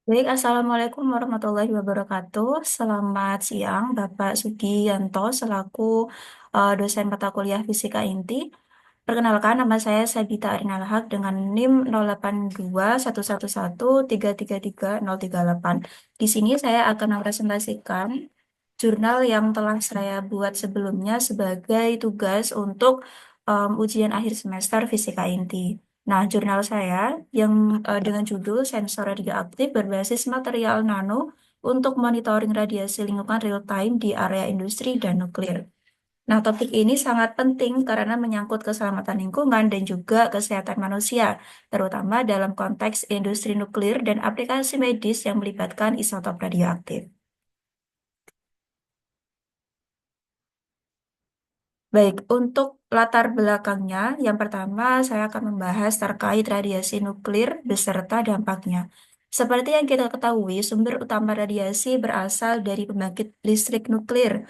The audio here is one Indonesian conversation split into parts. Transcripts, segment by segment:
Baik, Assalamualaikum warahmatullahi wabarakatuh. Selamat siang, Bapak Sugiyanto, selaku dosen mata kuliah Fisika Inti. Perkenalkan, nama saya Sabita Arinalhaq dengan NIM 082111333038. Di sini saya akan mempresentasikan jurnal yang telah saya buat sebelumnya sebagai tugas untuk ujian akhir semester Fisika Inti. Nah, jurnal saya yang dengan judul Sensor Radioaktif Berbasis Material Nano untuk Monitoring Radiasi Lingkungan Real Time di Area Industri dan Nuklir. Nah, topik ini sangat penting karena menyangkut keselamatan lingkungan dan juga kesehatan manusia, terutama dalam konteks industri nuklir dan aplikasi medis yang melibatkan isotop radioaktif. Baik, untuk latar belakangnya, yang pertama saya akan membahas terkait radiasi nuklir beserta dampaknya. Seperti yang kita ketahui, sumber utama radiasi berasal dari pembangkit listrik nuklir,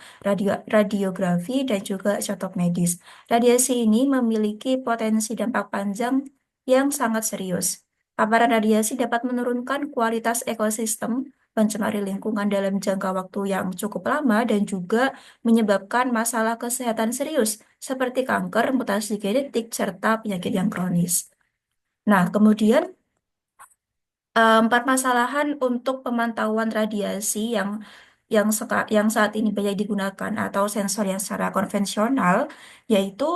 radiografi, dan juga isotop medis. Radiasi ini memiliki potensi dampak panjang yang sangat serius. Paparan radiasi dapat menurunkan kualitas ekosistem, mencemari lingkungan dalam jangka waktu yang cukup lama, dan juga menyebabkan masalah kesehatan serius seperti kanker, mutasi genetik, serta penyakit yang kronis. Nah, kemudian permasalahan untuk pemantauan radiasi yang saat ini banyak digunakan atau sensor yang secara konvensional, yaitu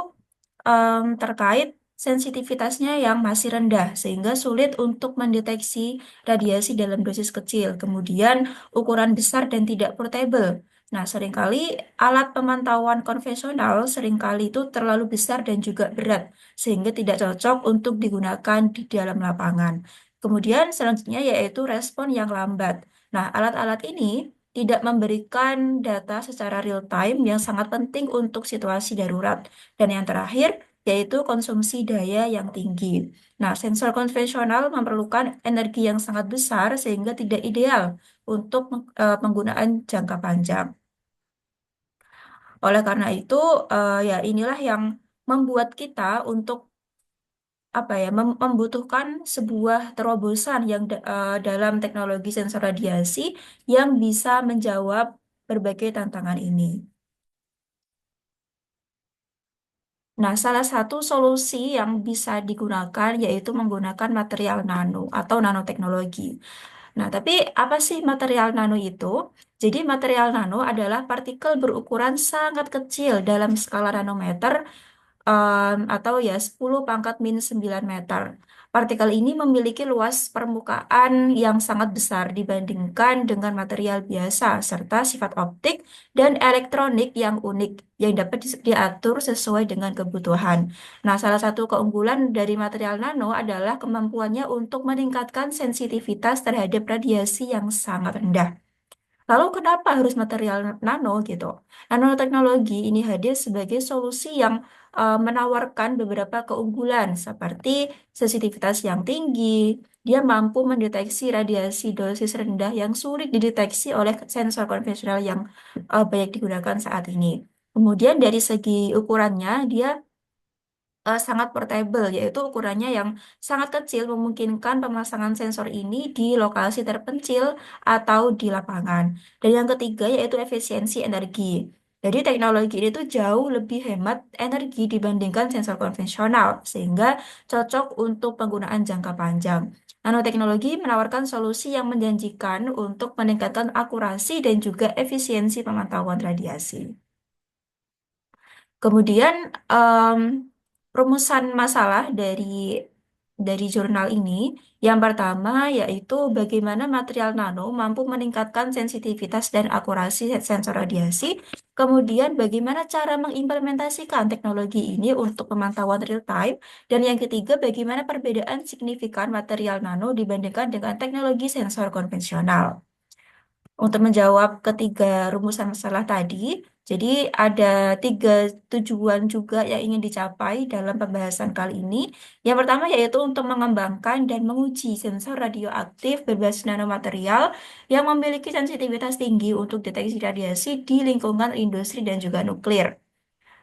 terkait sensitivitasnya yang masih rendah sehingga sulit untuk mendeteksi radiasi dalam dosis kecil. Kemudian ukuran besar dan tidak portable. Nah, seringkali alat pemantauan konvensional seringkali itu terlalu besar dan juga berat sehingga tidak cocok untuk digunakan di dalam lapangan. Kemudian selanjutnya yaitu respon yang lambat. Nah, alat-alat ini tidak memberikan data secara real time yang sangat penting untuk situasi darurat. Dan yang terakhir, yaitu konsumsi daya yang tinggi. Nah, sensor konvensional memerlukan energi yang sangat besar sehingga tidak ideal untuk penggunaan jangka panjang. Oleh karena itu, ya inilah yang membuat kita untuk apa ya membutuhkan sebuah terobosan dalam teknologi sensor radiasi yang bisa menjawab berbagai tantangan ini. Nah, salah satu solusi yang bisa digunakan yaitu menggunakan material nano atau nanoteknologi. Nah, tapi apa sih material nano itu? Jadi, material nano adalah partikel berukuran sangat kecil dalam skala nanometer atau ya 10 pangkat minus 9 meter. Partikel ini memiliki luas permukaan yang sangat besar dibandingkan dengan material biasa, serta sifat optik dan elektronik yang unik yang dapat diatur sesuai dengan kebutuhan. Nah, salah satu keunggulan dari material nano adalah kemampuannya untuk meningkatkan sensitivitas terhadap radiasi yang sangat rendah. Lalu kenapa harus material nano gitu? Nanoteknologi ini hadir sebagai solusi yang menawarkan beberapa keunggulan seperti sensitivitas yang tinggi, dia mampu mendeteksi radiasi dosis rendah yang sulit dideteksi oleh sensor konvensional yang banyak digunakan saat ini. Kemudian dari segi ukurannya, dia sangat portable, yaitu ukurannya yang sangat kecil memungkinkan pemasangan sensor ini di lokasi terpencil atau di lapangan. Dan yang ketiga yaitu efisiensi energi. Jadi teknologi ini tuh jauh lebih hemat energi dibandingkan sensor konvensional, sehingga cocok untuk penggunaan jangka panjang. Nanoteknologi menawarkan solusi yang menjanjikan untuk meningkatkan akurasi dan juga efisiensi pemantauan radiasi. Kemudian em, rumusan masalah dari jurnal ini yang pertama yaitu bagaimana material nano mampu meningkatkan sensitivitas dan akurasi sensor radiasi. Kemudian bagaimana cara mengimplementasikan teknologi ini untuk pemantauan real time. Dan yang ketiga bagaimana perbedaan signifikan material nano dibandingkan dengan teknologi sensor konvensional. Untuk menjawab ketiga rumusan masalah tadi, jadi ada tiga tujuan juga yang ingin dicapai dalam pembahasan kali ini. Yang pertama yaitu untuk mengembangkan dan menguji sensor radioaktif berbasis nanomaterial yang memiliki sensitivitas tinggi untuk deteksi radiasi di lingkungan industri dan juga nuklir.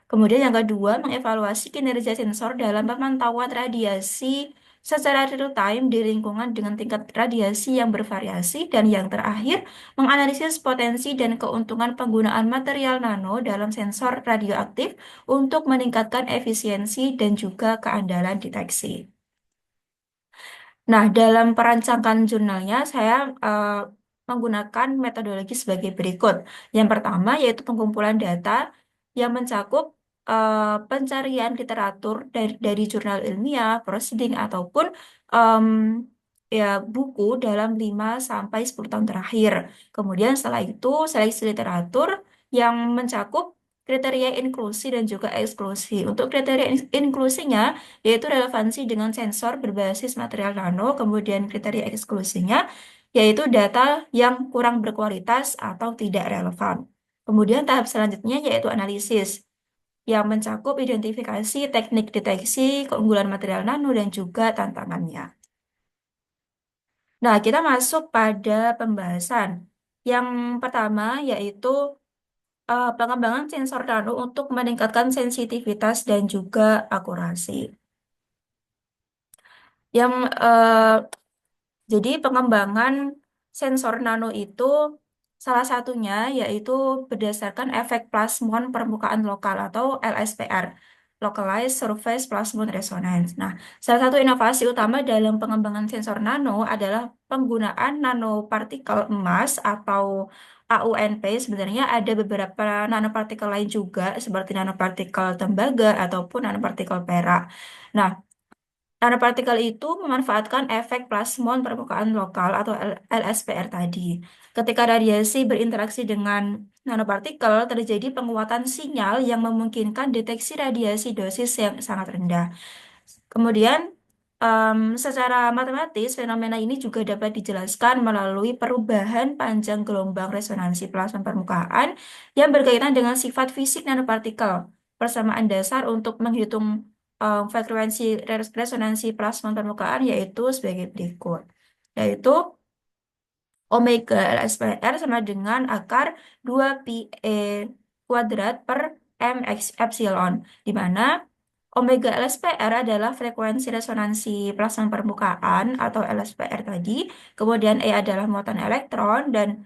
Kemudian yang kedua, mengevaluasi kinerja sensor dalam pemantauan radiasi secara real time di lingkungan dengan tingkat radiasi yang bervariasi, dan yang terakhir, menganalisis potensi dan keuntungan penggunaan material nano dalam sensor radioaktif untuk meningkatkan efisiensi dan juga keandalan deteksi. Nah, dalam perancangan jurnalnya, saya eh, menggunakan metodologi sebagai berikut. Yang pertama yaitu pengumpulan data yang mencakup pencarian literatur dari jurnal ilmiah, proceeding, ataupun em, ya buku dalam 5 sampai 10 tahun terakhir. Kemudian setelah itu seleksi literatur yang mencakup kriteria inklusi dan juga eksklusi. Untuk kriteria inklusinya yaitu relevansi dengan sensor berbasis material nano, kemudian kriteria eksklusinya, yaitu data yang kurang berkualitas atau tidak relevan. Kemudian tahap selanjutnya yaitu analisis, yang mencakup identifikasi teknik deteksi, keunggulan material nano, dan juga tantangannya. Nah, kita masuk pada pembahasan. Yang pertama yaitu pengembangan sensor nano untuk meningkatkan sensitivitas dan juga akurasi. Yang Jadi pengembangan sensor nano itu salah satunya yaitu berdasarkan efek plasmon permukaan lokal atau LSPR, Localized Surface Plasmon Resonance. Nah, salah satu inovasi utama dalam pengembangan sensor nano adalah penggunaan nanopartikel emas atau AUNP. Sebenarnya ada beberapa nanopartikel lain juga seperti nanopartikel tembaga ataupun nanopartikel perak. Nah, nanopartikel itu memanfaatkan efek plasmon permukaan lokal atau LSPR tadi. Ketika radiasi berinteraksi dengan nanopartikel, terjadi penguatan sinyal yang memungkinkan deteksi radiasi dosis yang sangat rendah. Kemudian, secara matematis, fenomena ini juga dapat dijelaskan melalui perubahan panjang gelombang resonansi plasma permukaan yang berkaitan dengan sifat fisik nanopartikel. Persamaan dasar untuk menghitung frekuensi resonansi plasma permukaan yaitu sebagai berikut. Yaitu omega LSPR sama dengan akar 2 pi E kuadrat per M X epsilon, di mana omega LSPR adalah frekuensi resonansi plasma permukaan atau LSPR tadi, kemudian E adalah muatan elektron, dan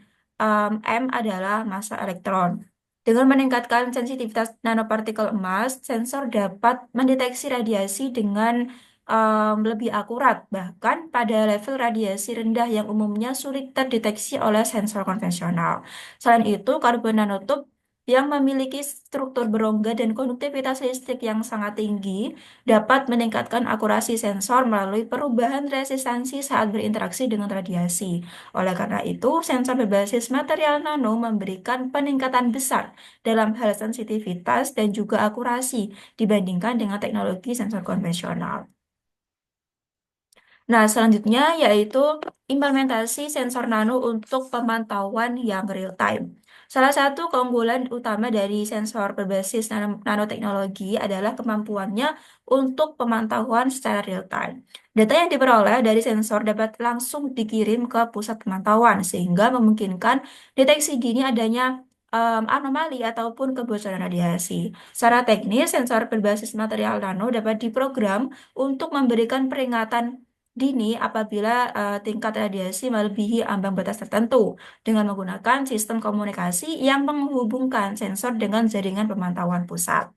M adalah massa elektron. Dengan meningkatkan sensitivitas nanopartikel emas, sensor dapat mendeteksi radiasi dengan lebih akurat, bahkan pada level radiasi rendah yang umumnya sulit terdeteksi oleh sensor konvensional. Selain itu, karbon nanotube yang memiliki struktur berongga dan konduktivitas listrik yang sangat tinggi dapat meningkatkan akurasi sensor melalui perubahan resistansi saat berinteraksi dengan radiasi. Oleh karena itu, sensor berbasis material nano memberikan peningkatan besar dalam hal sensitivitas dan juga akurasi dibandingkan dengan teknologi sensor konvensional. Nah, selanjutnya yaitu implementasi sensor nano untuk pemantauan yang real time. Salah satu keunggulan utama dari sensor berbasis nanoteknologi adalah kemampuannya untuk pemantauan secara real time. Data yang diperoleh dari sensor dapat langsung dikirim ke pusat pemantauan, sehingga memungkinkan deteksi dini adanya anomali ataupun kebocoran radiasi. Secara teknis, sensor berbasis material nano dapat diprogram untuk memberikan peringatan dini apabila tingkat radiasi melebihi ambang batas tertentu dengan menggunakan sistem komunikasi yang menghubungkan sensor dengan jaringan pemantauan pusat.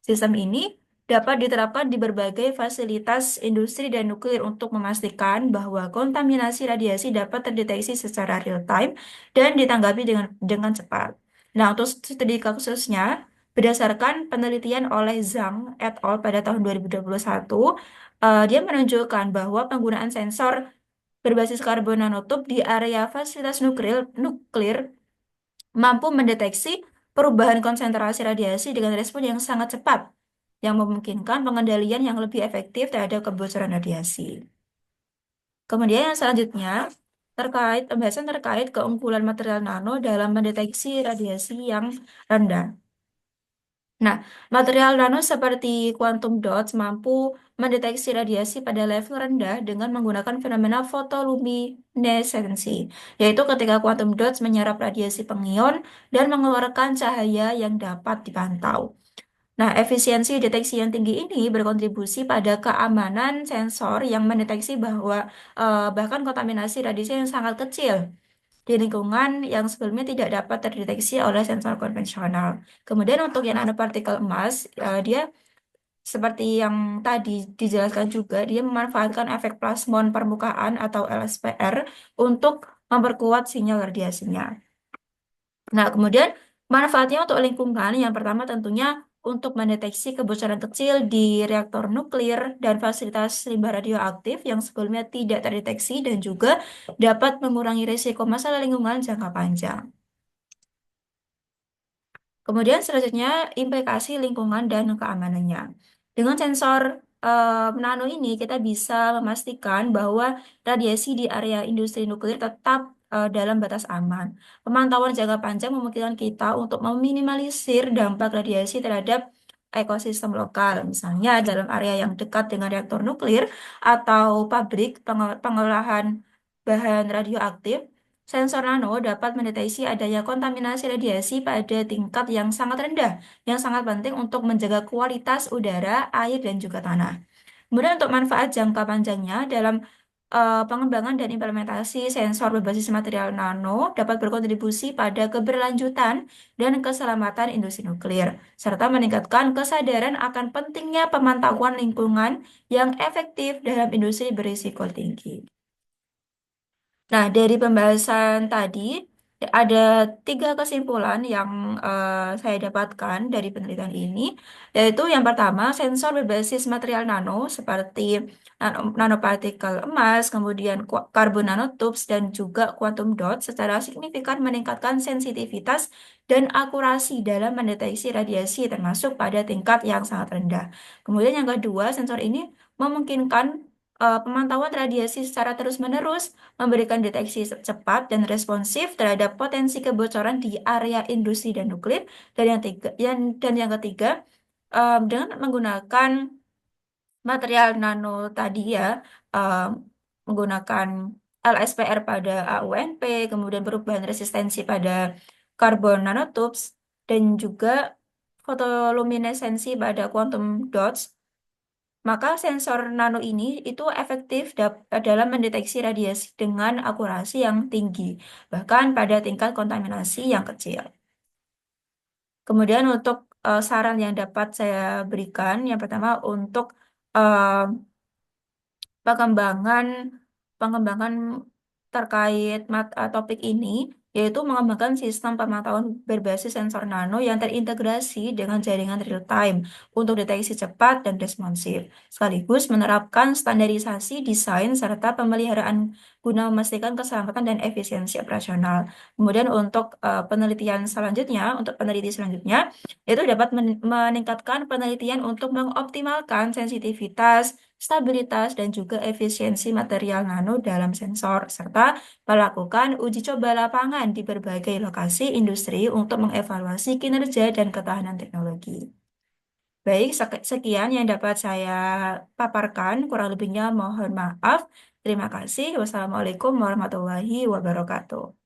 Sistem ini dapat diterapkan di berbagai fasilitas industri dan nuklir untuk memastikan bahwa kontaminasi radiasi dapat terdeteksi secara real time dan ditanggapi dengan cepat. Nah, untuk studi kasusnya, berdasarkan penelitian oleh Zhang et al. Pada tahun 2021, dia menunjukkan bahwa penggunaan sensor berbasis karbon nanotube di area fasilitas nuklir mampu mendeteksi perubahan konsentrasi radiasi dengan respon yang sangat cepat, yang memungkinkan pengendalian yang lebih efektif terhadap kebocoran radiasi. Kemudian yang selanjutnya, pembahasan terkait keunggulan material nano dalam mendeteksi radiasi yang rendah. Nah, material nano seperti quantum dots mampu mendeteksi radiasi pada level rendah dengan menggunakan fenomena fotoluminesensi, yaitu ketika quantum dots menyerap radiasi pengion dan mengeluarkan cahaya yang dapat dipantau. Nah, efisiensi deteksi yang tinggi ini berkontribusi pada keamanan sensor yang mendeteksi bahwa bahkan kontaminasi radiasi yang sangat kecil di lingkungan yang sebelumnya tidak dapat terdeteksi oleh sensor konvensional. Kemudian untuk yang nanopartikel emas, dia seperti yang tadi dijelaskan juga, dia memanfaatkan efek plasmon permukaan atau LSPR untuk memperkuat sinyal radiasinya. Nah, kemudian manfaatnya untuk lingkungan yang pertama tentunya untuk mendeteksi kebocoran kecil di reaktor nuklir dan fasilitas limbah radioaktif yang sebelumnya tidak terdeteksi dan juga dapat mengurangi risiko masalah lingkungan jangka panjang. Kemudian selanjutnya implikasi lingkungan dan keamanannya. Dengan sensor nano ini kita bisa memastikan bahwa radiasi di area industri nuklir tetap dalam batas aman. Pemantauan jangka panjang memungkinkan kita untuk meminimalisir dampak radiasi terhadap ekosistem lokal, misalnya dalam area yang dekat dengan reaktor nuklir atau pabrik pengolahan bahan radioaktif. Sensor nano dapat mendeteksi adanya kontaminasi radiasi pada tingkat yang sangat rendah, yang sangat penting untuk menjaga kualitas udara, air, dan juga tanah. Kemudian untuk manfaat jangka panjangnya dalam pengembangan dan implementasi sensor berbasis material nano dapat berkontribusi pada keberlanjutan dan keselamatan industri nuklir, serta meningkatkan kesadaran akan pentingnya pemantauan lingkungan yang efektif dalam industri berisiko tinggi. Nah, dari pembahasan tadi, ada tiga kesimpulan yang saya dapatkan dari penelitian ini, yaitu yang pertama, sensor berbasis material nano seperti nanopartikel emas, kemudian karbon nanotubes, dan juga quantum dot secara signifikan meningkatkan sensitivitas dan akurasi dalam mendeteksi radiasi termasuk pada tingkat yang sangat rendah. Kemudian yang kedua, sensor ini memungkinkan pemantauan radiasi secara terus-menerus memberikan deteksi cepat dan responsif terhadap potensi kebocoran di area industri dan nuklir. Dan yang ketiga, dengan menggunakan material nano tadi ya, em, menggunakan LSPR pada AUNP, kemudian perubahan resistensi pada karbon nanotubes, dan juga fotoluminesensi pada quantum dots, maka sensor nano ini itu efektif dalam mendeteksi radiasi dengan akurasi yang tinggi, bahkan pada tingkat kontaminasi yang kecil. Kemudian untuk saran yang dapat saya berikan, yang pertama untuk eh, pengembangan pengembangan terkait topik ini yaitu mengembangkan sistem pemantauan berbasis sensor nano yang terintegrasi dengan jaringan real time untuk deteksi cepat dan responsif, sekaligus menerapkan standarisasi desain serta pemeliharaan guna memastikan keselamatan dan efisiensi operasional. Kemudian untuk untuk peneliti selanjutnya, itu dapat meningkatkan penelitian untuk mengoptimalkan sensitivitas, stabilitas, dan juga efisiensi material nano dalam sensor, serta melakukan uji coba lapangan di berbagai lokasi industri untuk mengevaluasi kinerja dan ketahanan teknologi. Baik, sekian yang dapat saya paparkan, kurang lebihnya mohon maaf. Terima kasih. Wassalamualaikum warahmatullahi wabarakatuh.